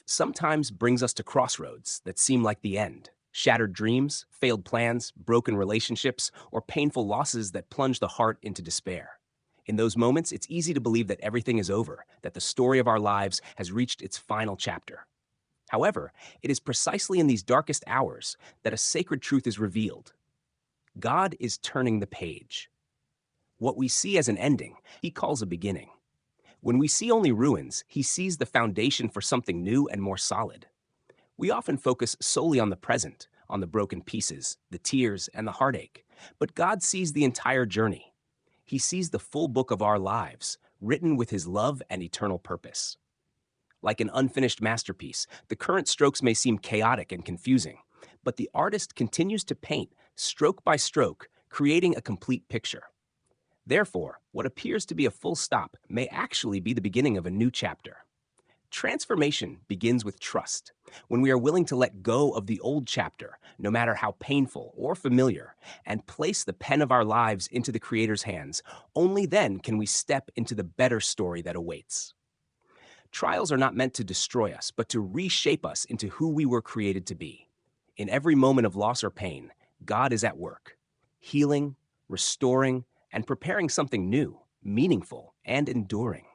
sometimes brings us to crossroads that seem like the end. Shattered dreams, failed plans, broken relationships, or painful losses that plunge the heart into despair. In those moments, it's easy to believe that everything is over, that the story of our lives has reached its final chapter. However, it is precisely in these darkest hours that a sacred truth is revealed. God is turning the page. What we see as an ending, he calls a beginning. When we see only ruins, he sees the foundation for something new and more solid. We often focus solely on the present, on the broken pieces, the tears, and the heartache. But God sees the entire journey. He sees the full book of our lives, written with his love and eternal purpose. Like an unfinished masterpiece, the current strokes may seem chaotic and confusing, but the artist continues to paint, stroke by stroke, creating a complete picture. Therefore, what appears to be a full stop may actually be the beginning of a new chapter. Transformation begins with trust. When we are willing to let go of the old chapter, no matter how painful or familiar, and place the pen of our lives into the Creator's hands, only then can we step into the better story that awaits. Trials are not meant to destroy us, but to reshape us into who we were created to be. In every moment of loss or pain, God is at work, healing, restoring, and preparing something new, meaningful, and enduring.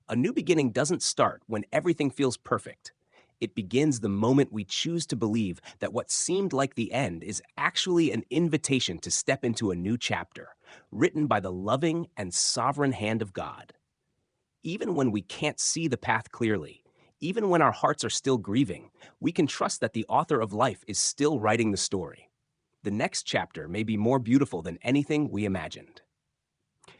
A new beginning doesn't start when everything feels perfect. It begins the moment we choose to believe that what seemed like the end is actually an invitation to step into a new chapter, written by the loving and sovereign hand of God. Even when we can't see the path clearly, even when our hearts are still grieving, we can trust that the author of life is still writing the story. The next chapter may be more beautiful than anything we imagined.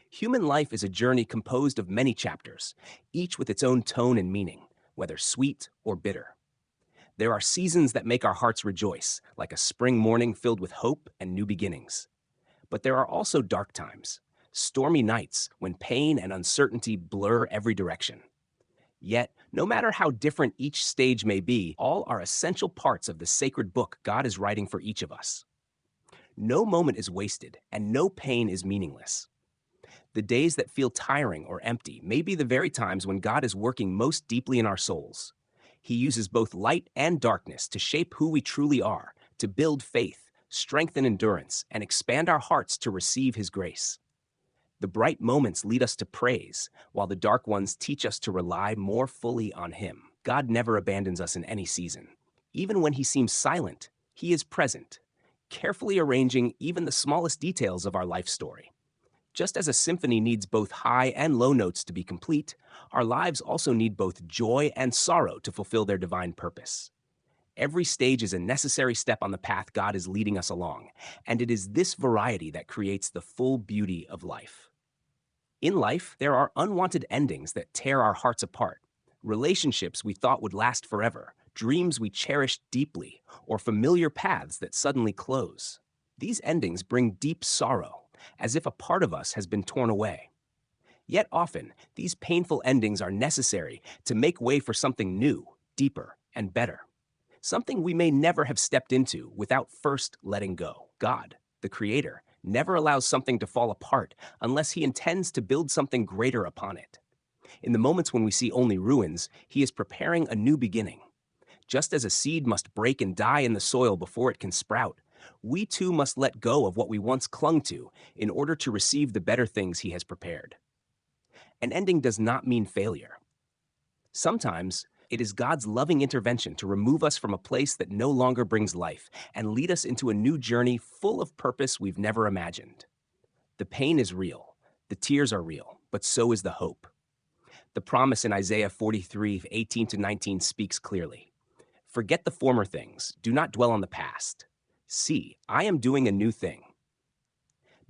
Human life is a journey composed of many chapters, each with its own tone and meaning, whether sweet or bitter. There are seasons that make our hearts rejoice, like a spring morning filled with hope and new beginnings. But there are also dark times, stormy nights when pain and uncertainty blur every direction. Yet, no matter how different each stage may be, all are essential parts of the sacred book God is writing for each of us. No moment is wasted, and no pain is meaningless. The days that feel tiring or empty may be the very times when God is working most deeply in our souls. He uses both light and darkness to shape who we truly are, to build faith, strengthen endurance, and expand our hearts to receive his grace. The bright moments lead us to praise, while the dark ones teach us to rely more fully on him. God never abandons us in any season. Even when he seems silent, he is present, carefully arranging even the smallest details of our life story. Just as a symphony needs both high and low notes to be complete, our lives also need both joy and sorrow to fulfill their divine purpose. Every stage is a necessary step on the path God is leading us along, and it is this variety that creates the full beauty of life. In life, there are unwanted endings that tear our hearts apart, relationships we thought would last forever, dreams we cherished deeply, or familiar paths that suddenly close. These endings bring deep sorrow, as if a part of us has been torn away. Yet often, these painful endings are necessary to make way for something new, deeper, and better. Something we may never have stepped into without first letting go. God, the Creator, never allows something to fall apart unless he intends to build something greater upon it. In the moments when we see only ruins, he is preparing a new beginning. Just as a seed must break and die in the soil before it can sprout, we too must let go of what we once clung to in order to receive the better things he has prepared. An ending does not mean failure. Sometimes, it is God's loving intervention to remove us from a place that no longer brings life and lead us into a new journey full of purpose we've never imagined. The pain is real, the tears are real, but so is the hope. The promise in Isaiah 43:18-19 speaks clearly. Forget the former things, do not dwell on the past. See, I am doing a new thing.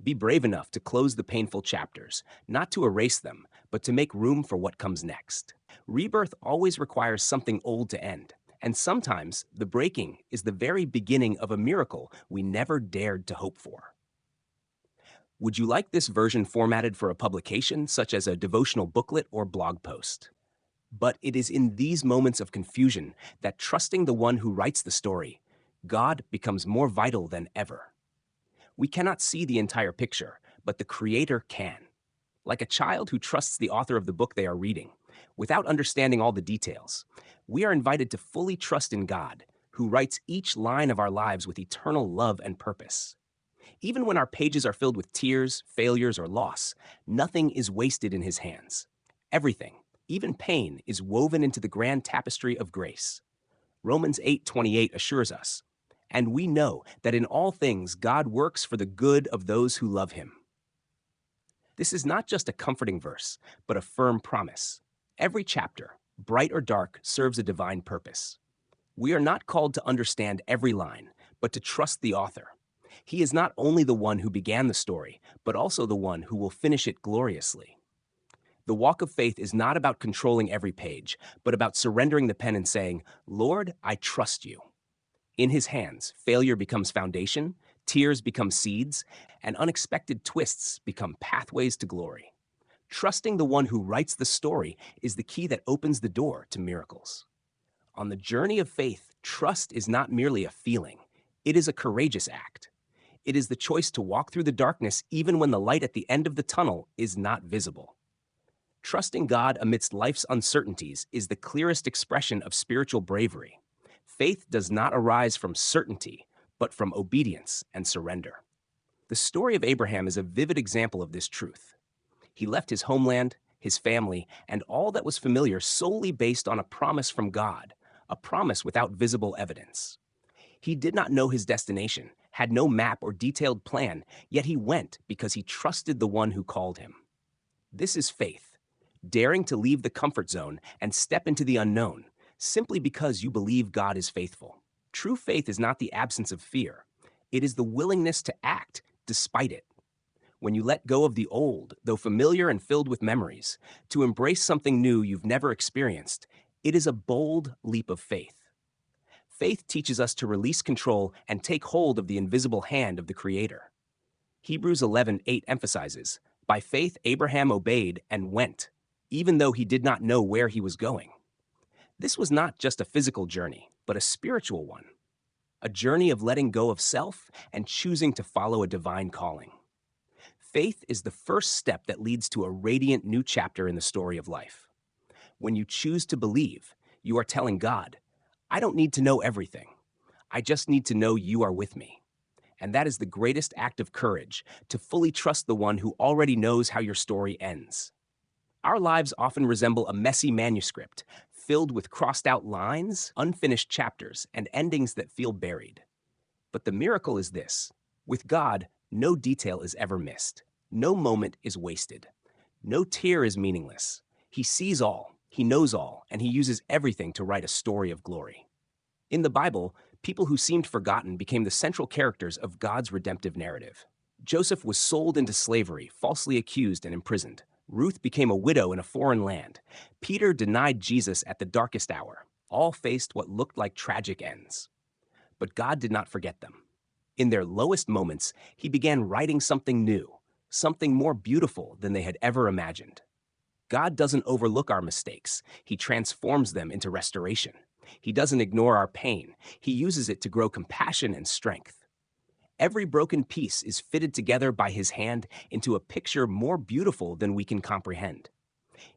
Be brave enough to close the painful chapters, not to erase them, but to make room for what comes next. Rebirth always requires something old to end, and sometimes the breaking is the very beginning of a miracle we never dared to hope for. Would you like this version formatted for a publication, such as a devotional booklet or blog post? But it is in these moments of confusion that trusting the one who writes the story, God, becomes more vital than ever. We cannot see the entire picture, but the Creator can. Like a child who trusts the author of the book they are reading, without understanding all the details, We are invited to fully trust in God, who writes each line of our lives with eternal love and purpose. Even when our pages are filled with tears, failures, or loss, nothing is wasted in His hands. Everything, even pain, is woven into the grand tapestry of grace. Romans 8:28 assures us, "And we know that in all things God works for the good of those who love Him." This is not just a comforting verse, but a firm promise. Every chapter, bright or dark, serves a divine purpose. We are not called to understand every line, but to trust the author. He is not only the one who began the story, but also the one who will finish it gloriously. The walk of faith is not about controlling every page, but about surrendering the pen and saying, "Lord, I trust you." In His hands, failure becomes foundation, tears become seeds, and unexpected twists become pathways to glory. Trusting the one who writes the story is the key that opens the door to miracles. On the journey of faith, trust is not merely a feeling, it is a courageous act. It is the choice to walk through the darkness even when the light at the end of the tunnel is not visible. Trusting God amidst life's uncertainties is the clearest expression of spiritual bravery. Faith does not arise from certainty, but from obedience and surrender. The story of Abraham is a vivid example of this truth. He left his homeland, his family, and all that was familiar solely based on a promise from God, a promise without visible evidence. He did not know his destination, had no map or detailed plan, yet he went because he trusted the one who called him. This is faith, daring to leave the comfort zone and step into the unknown, simply because you believe God is faithful. True faith is not the absence of fear. It is the willingness to act despite it. When you let go of the old, though familiar and filled with memories, to embrace something new you've never experienced, it is a bold leap of faith. Faith teaches us to release control and take hold of the invisible hand of the Creator. Hebrews 11:8 emphasizes, "By faith Abraham obeyed and went, even though he did not know where he was going." This was not just a physical journey, but a spiritual one. A journey of letting go of self and choosing to follow a divine calling. Faith is the first step that leads to a radiant new chapter in the story of life. When you choose to believe, you are telling God, "I don't need to know everything. I just need to know you are with me." And that is the greatest act of courage, to fully trust the one who already knows how your story ends. Our lives often resemble a messy manuscript, filled with crossed out lines, unfinished chapters, and endings that feel buried. But the miracle is this: with God, no detail is ever missed. No moment is wasted. No tear is meaningless. He sees all, He knows all, and He uses everything to write a story of glory. In the Bible, people who seemed forgotten became the central characters of God's redemptive narrative. Joseph was sold into slavery, falsely accused and imprisoned. Ruth became a widow in a foreign land. Peter denied Jesus at the darkest hour. All faced what looked like tragic ends. But God did not forget them. In their lowest moments, He began writing something new, something more beautiful than they had ever imagined. God doesn't overlook our mistakes. He transforms them into restoration. He doesn't ignore our pain. He uses it to grow compassion and strength. Every broken piece is fitted together by His hand into a picture more beautiful than we can comprehend.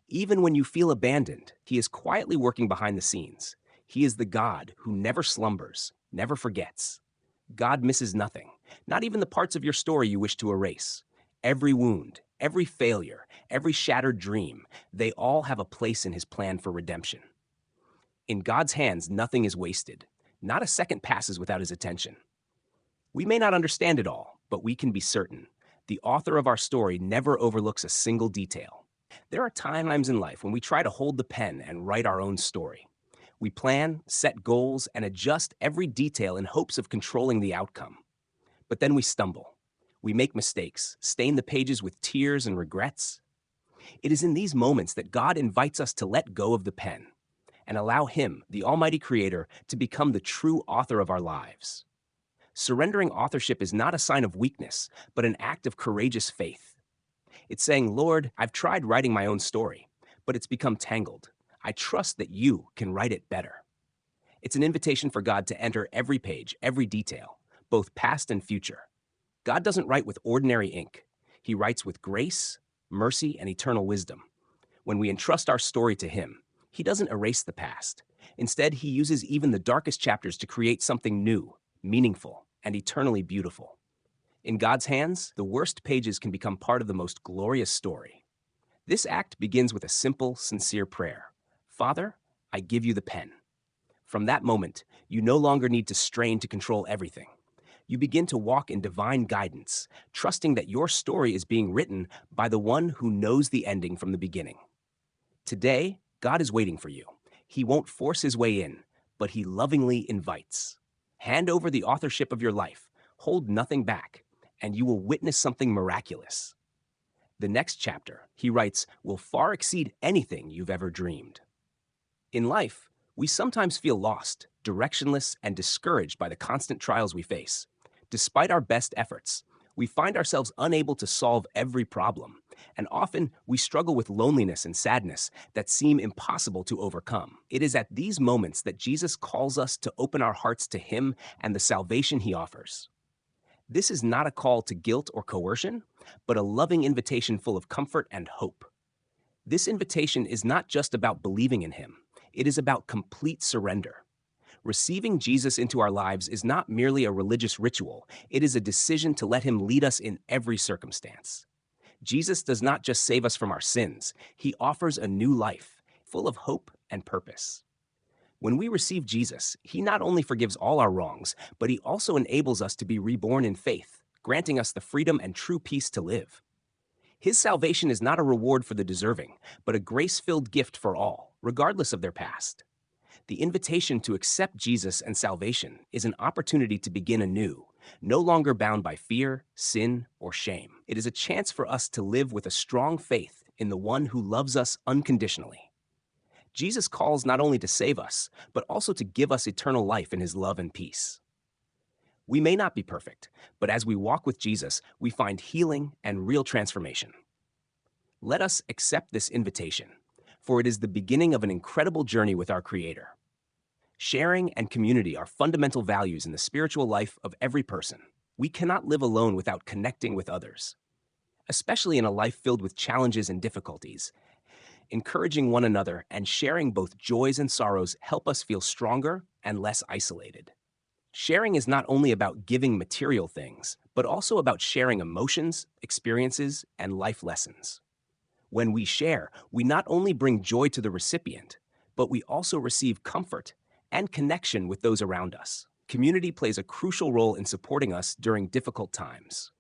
Even when you feel abandoned, He is quietly working behind the scenes. He is the God who never slumbers, never forgets. God misses nothing, not even the parts of your story you wish to erase. Every wound, every failure, every shattered dream, they all have a place in His plan for redemption. In God's hands, nothing is wasted. Not a second passes without His attention. We may not understand it all, but we can be certain the author of our story never overlooks a single detail. There are times in life when we try to hold the pen and write our own story. We plan, set goals, and adjust every detail in hopes of controlling the outcome. But then we stumble. We make mistakes, stain the pages with tears and regrets. It is in these moments that God invites us to let go of the pen and allow Him, the Almighty Creator, to become the true author of our lives. Surrendering authorship is not a sign of weakness, but an act of courageous faith. It's saying, "Lord, I've tried writing my own story, but it's become tangled. I trust that You can write it better." It's an invitation for God to enter every page, every detail, both past and future. God doesn't write with ordinary ink. He writes with grace, mercy, and eternal wisdom. When we entrust our story to Him, He doesn't erase the past. Instead, he uses even the darkest chapters to create something new, meaningful, and eternally beautiful. In God's hands, the worst pages can become part of the most glorious story. This act begins with a simple, sincere prayer. Father, I give you the pen. From that moment, you no longer need to strain to control everything. You begin to walk in divine guidance, trusting that your story is being written by the one who knows the ending from the beginning. Today, God is waiting for you. He won't force his way in, but he lovingly invites. Hand over the authorship of your life, hold nothing back, and you will witness something miraculous. The next chapter, he writes, will far exceed anything you've ever dreamed. In life, we sometimes feel lost, directionless, and discouraged by the constant trials we face. Despite our best efforts, we find ourselves unable to solve every problem, and often we struggle with loneliness and sadness that seem impossible to overcome. It is at these moments that Jesus calls us to open our hearts to him and the salvation he offers. This is not a call to guilt or coercion, but a loving invitation full of comfort and hope. This invitation is not just about believing in him, it is about complete surrender. Receiving Jesus into our lives is not merely a religious ritual, it is a decision to let him lead us in every circumstance. Jesus does not just save us from our sins, he offers a new life, full of hope and purpose. When we receive Jesus, he not only forgives all our wrongs, but he also enables us to be reborn in faith, granting us the freedom and true peace to live. His salvation is not a reward for the deserving, but a grace-filled gift for all, regardless of their past. The invitation to accept Jesus and salvation is an opportunity to begin anew, no longer bound by fear, sin, or shame. It is a chance for us to live with a strong faith in the one who loves us unconditionally. Jesus calls not only to save us, but also to give us eternal life in his love and peace. We may not be perfect, but as we walk with Jesus, we find healing and real transformation. Let us accept this invitation, for it is the beginning of an incredible journey with our Creator. Sharing and community are fundamental values in the spiritual life of every person. We cannot live alone without connecting with others, especially in a life filled with challenges and difficulties. Encouraging one another and sharing both joys and sorrows help us feel stronger and less isolated. Sharing is not only about giving material things, but also about sharing emotions, experiences, and life lessons. When we share, we not only bring joy to the recipient, but we also receive comfort and connection with those around us. Community plays a crucial role in supporting us during difficult times.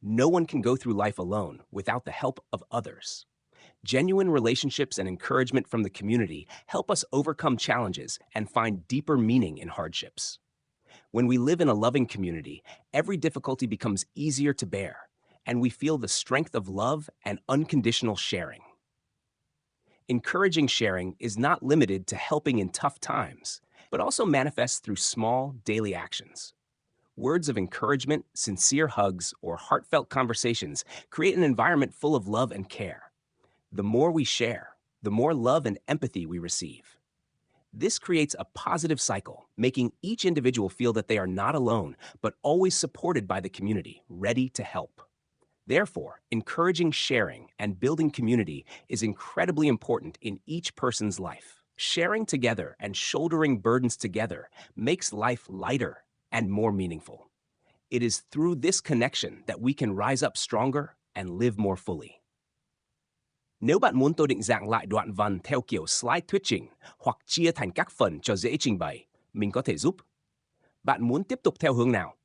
No one can go through life alone without the help of others. Genuine relationships and encouragement from the community help us overcome challenges and find deeper meaning in hardships. When we live in a loving community, every difficulty becomes easier to bear, and we feel the strength of love and unconditional sharing. Encouraging sharing is not limited to helping in tough times, but also manifests through small, daily actions. Words of encouragement, sincere hugs, or heartfelt conversations create an environment full of love and care. The more we share, the more love and empathy we receive. This creates a positive cycle, making each individual feel that they are not alone, but always supported by the community, ready to help. Therefore, encouraging sharing and building community is incredibly important in each person's life. Sharing together and shouldering burdens together makes life lighter and more meaningful. It is through this connection that we can rise up stronger and live more fully. Nếu bạn muốn tôi định dạng lại đoạn văn theo kiểu slide thuyết trình hoặc chia thành các phần cho dễ trình bày, mình có thể giúp. Bạn muốn tiếp tục theo hướng nào?